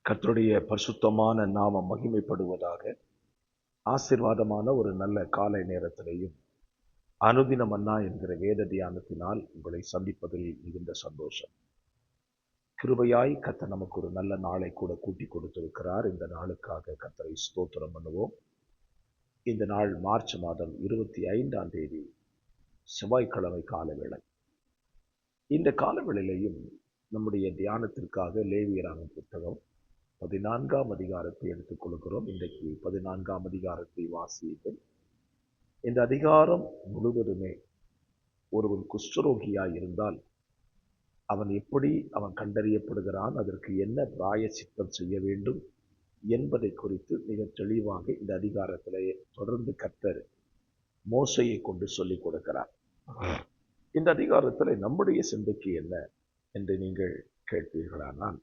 கர்த்தருடைய பரிசுத்தமான நாமம் மகிமைப்படுவதாக. ஆசீர்வாதமான ஒரு நல்ல காலை நேரத்திலேயும் அனுதின மன்னா என்கிற வேத தியானத்தினால் உங்களை சந்திப்பதில் மிகுந்த சந்தோஷம். கிருபையாய் கர்த்தர் நமக்கு ஒரு நல்ல நாளை கூட கூட்டி கொடுத்திருக்கிறார். இந்த நாளுக்காக கர்த்தரை ஸ்தோத்திரம் பண்ணுவோம். இந்த நாள் மார்ச் மாதம் 25ஆம் தேதி செவ்வாய்க்கிழமை காலவேளை. இந்த காலவேளையிலையும் நம்முடைய தியானத்திற்காக லேவியராகமம் புத்தகம் 14ஆம் அதிகாரத்தை எடுத்துக் கொள்கிறோம். இன்றைக்கு 14ஆம் அதிகாரத்தை வாசியுங்கள். இந்த அதிகாரம் முழுவதுமே ஒருவன் குஷ்டரோகியாய் இருந்தால் அவன் எப்படி கண்டறியப்படுகிறான், அதற்கு என்ன பிராயச்சித்தம் செய்ய வேண்டும் என்பதை குறித்து மிக தெளிவாக இந்த அதிகாரத்திலே தொடர்ந்து கர்த்தர் மோசையை கொண்டு சொல்லிக் கொடுக்கிறார். இந்த அதிகாரத்தில் நம்முடைய சிந்தைக்கு என்ன என்று நீங்கள் கேட்பீர்களானால்,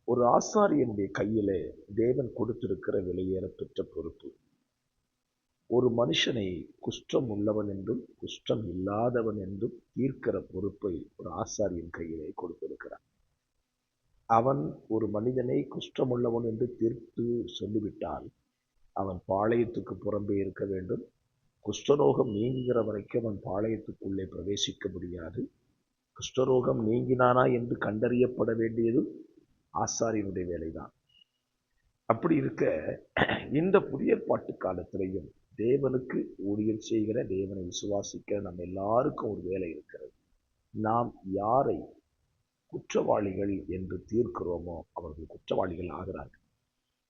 ஒரு ஆசாரியனுடைய கையிலே தேவன் கொடுத்திருக்கிற விலையேற பெற்ற பொறுப்பு. ஒரு மனுஷனை குஷ்டம் உள்ளவன் என்றும் குஷ்டம் இல்லாதவன் என்றும் தீர்க்கிற பொறுப்பை ஒரு ஆசாரியன் கையிலே கொடுத்திருக்கிறான். அவன் ஒரு மனிதனை குஷ்டம் உள்ளவன் என்று தீர்த்து சொல்லிவிட்டால் அவன் பாளையத்துக்கு புறம்பே இருக்க வேண்டும். குஷ்டரோகம் நீங்குகிற வரைக்கும் அவன் பாளையத்துக்குள்ளே பிரவேசிக்க முடியாது. குஷ்டரோகம் நீங்கினானா என்று கண்டறியப்பட வேண்டியதும் ஆசாரியனுடைய வேலைதான். அப்படி இருக்க இந்த புதிய ஏற்பாட்டு காலத்திலையும் தேவனுக்கு ஊழியம் செய்கிற, தேவனை விசுவாசிக்கிற நம்ம எல்லாருக்கும் ஒரு வேலை இருக்கிறது. நாம் யாரை குற்றவாளிகள் என்று தீர்க்கிறோமோ அவர்கள் குற்றவாளிகள் ஆகிறார்கள்.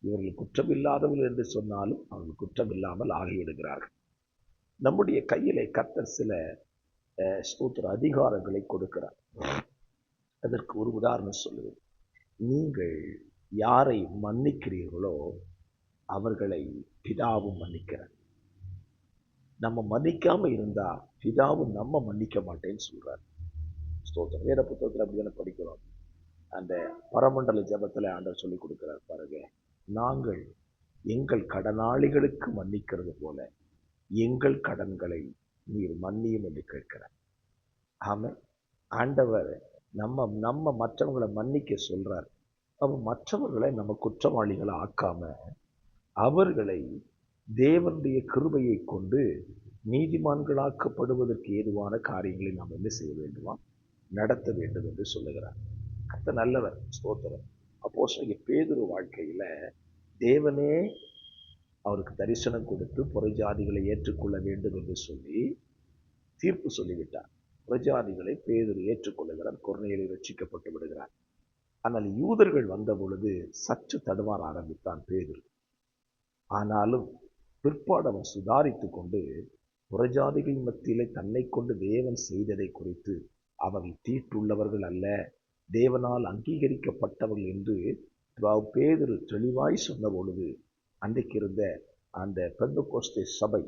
இவர்கள் குற்றமில்லாதவர்கள் என்று சொன்னாலும் அவர்கள் குற்றமில்லாமல் ஆகிவிடுகிறார்கள். நம்முடைய கையிலே கர்த்தர் சில ஸ்தோத்திர அதிகாரங்களை கொடுக்கிறார். அதற்கு ஒரு உதாரணம் சொல்லுவேன். நீங்கள் யாரை மன்னிக்கிறீர்களோ அவர்களை பிதாவும் மன்னிக்கிறார். நம்ம மன்னிக்காம இருந்தா பிதாவும் நம்ம மன்னிக்க மாட்டேன்னு சொல்றார். ஸ்தோத்திரம். வேற புத்தகத்தில் அப்படிதானே படிக்கிறோம். அந்த பரமண்டல ஜபத்துல ஆண்டவர் சொல்லி கொடுக்கிறார் பாருங்க, நாங்கள் எங்கள் கடனாளிகளுக்கு மன்னிக்கிறது போல எங்கள் கடன்களை நீர் மன்னியும் என்று கேட்கிறார். ஆமா, ஆண்டவர் நம்ம மற்றவங்களை மன்னிக்க சொல்றார். அப்ப மற்றவர்களை நம்ம குற்றவாளிகளை ஆக்காம அவர்களை தேவனுடைய கிருபையை கொண்டு நீதிமான்களாக்கப்படுவதற்கு ஏதுவான காரியங்களை நாம் என்ன செய்ய வேண்டுமா, நடத்த வேண்டும் என்று சொல்லுகிறார். கர்த்தர் நல்லவர். ஸ்தோத்திரம். அப்போஸ்தலனாகிய பேதுரு வாழ்க்கையில தேவனே அவருக்கு தரிசனம் கொடுத்து புறஜாதிகளை ஏற்றுக்கொள்ள வேண்டும் என்று சொல்லி தீர்ப்பு சொல்லிவிட்டார். புறஜாதிகளை பேதுரு ஏற்றுக்கொள்ளுகிறார். கொர்நேலியு ரட்சிக்கப்பட்டு விடுகிறார். ஆனால் யூதர்கள் வந்த பொழுது சற்று தடுமாற ஆரம்பித்தான் பேதுரு. ஆனாலும் பிற்பாடு அவன் சுதாரித்து கொண்டு புறஜாதிகள் மத்தியிலே தன்னை கொண்டு தேவன் செய்ததை குறித்து அவர்கள் தீட்டுள்ளவர்கள் அல்ல, தேவனால் அங்கீகரிக்கப்பட்டவர்கள் என்று பேதுரு தெளிவாய் சொன்ன பொழுது அன்றைக்கு இருந்த அந்த பெந்தெகோஸ்தே சபை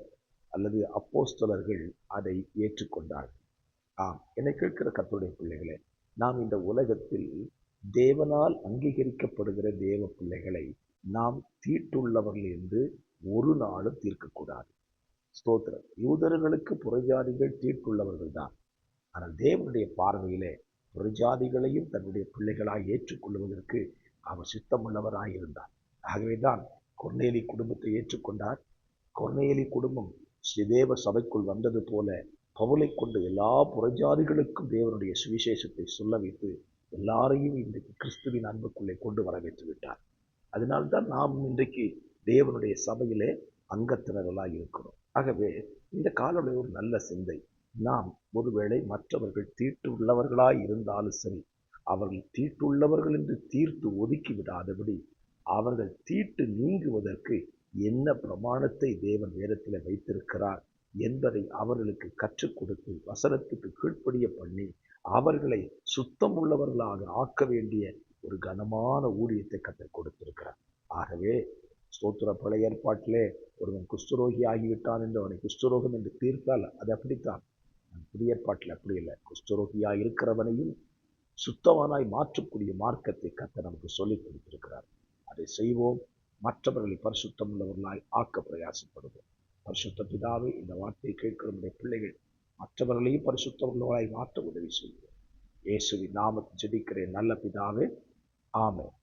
அல்லது அப்போஸ்தலர்கள் அதை ஏற்றுக்கொண்டார்கள். என்னை கேட்கிற கர்த்தருடைய பிள்ளைகளே, நாம் இந்த உலகத்தில் தேவனால் அங்கீகரிக்கப்படுகிற தேவ பிள்ளைகளை நாம் தீட்டுள்ளவர்கள் என்று ஒரு நாளும் தீர்க்கக்கூடாது. ஸ்தோத்திரம். யூதர்களுக்கு புறஜாதிகள் தீட்டுள்ளவர்கள் தான். ஆனால் தேவனுடைய பார்வையிலே புறஜாதிகளையும் தன்னுடைய பிள்ளைகளாய் ஏற்றுக்கொள்வதற்கு அவர் சித்தமுள்ளவராய் இருந்தார். ஆகவேதான் கொர்நேலி குடும்பத்தை ஏற்றுக்கொண்டார். கொர்நேலி குடும்பம் தேவ சபைக்குள் வந்தது போல பவுலை கொண்டு எல்லா புறஜாதிகளுக்கும் தேவனுடைய சுவிசேஷத்தை சொல்ல வைத்து எல்லாரையும் இன்றைக்கு கிறிஸ்துவின் அன்புக்குள்ளே கொண்டு வர வைத்து விட்டார். அதனால்தான் நாம் இன்றைக்கு தேவனுடைய சபையிலே அங்கத்தினர்களாய் இருக்கிறோம். ஆகவே இந்த காலோட ஒரு நல்ல சிந்தை, நாம் ஒருவேளை மற்றவர்கள் தீட்டு உள்ளவர்களாய் இருந்தாலும் சரி, அவர்கள் தீட்டுள்ளவர்கள் என்று தீர்த்து ஒதுக்கி விடாதபடி அவர்கள் தீட்டு நீங்குவதற்கு என்ன பிரமாணத்தை தேவன் வேதத்தில் வைத்திருக்கிறார் என்பதை அவர்களுக்கு கற்றுக் கொடுத்து வசனத்துக்கு கீழ்ப்படிய பண்ணி அவர்களை சுத்தம் உள்ளவர்களாக ஆக்க வேண்டிய ஒரு கனமான ஊழியத்தை கற்றுக் கொடுத்திருக்கிறார். ஆகவே ஸ்தோத்திர, பழைய ஏற்பாட்டிலே ஒருவன் குஷ்டரோகி ஆகிவிட்டான் என்று அவனை குஷ்டரோகம் என்று தீர்த்தால் அது அப்படித்தான். புதிய ஏற்பாட்டில் அப்படி இல்லை. குஷ்டரோகியாய் இருக்கிறவனையும் சுத்தவானாய் மாற்றக்கூடிய மார்க்கத்தை கர்த்தர் நமக்கு சொல்லிக் கொடுத்திருக்கிறார். அதை செய்வோம். மற்றவர்களை பரிசுத்தம் உள்ளவர்களாய் ஆக்க பிரயாசப்படுவோம். பரிசுத்த பிதாவே, இந்த வார்த்தையை கேட்கிற நம்முடைய பிள்ளைகள் மற்றவர்களையும் பரிசுத்தவர்களாய் மாற்ற உதவி செய்வோம். இயேசுவின் நாமத்தில் ஜெபிக்கிறேன் நல்ல பிதாவே, ஆமென்.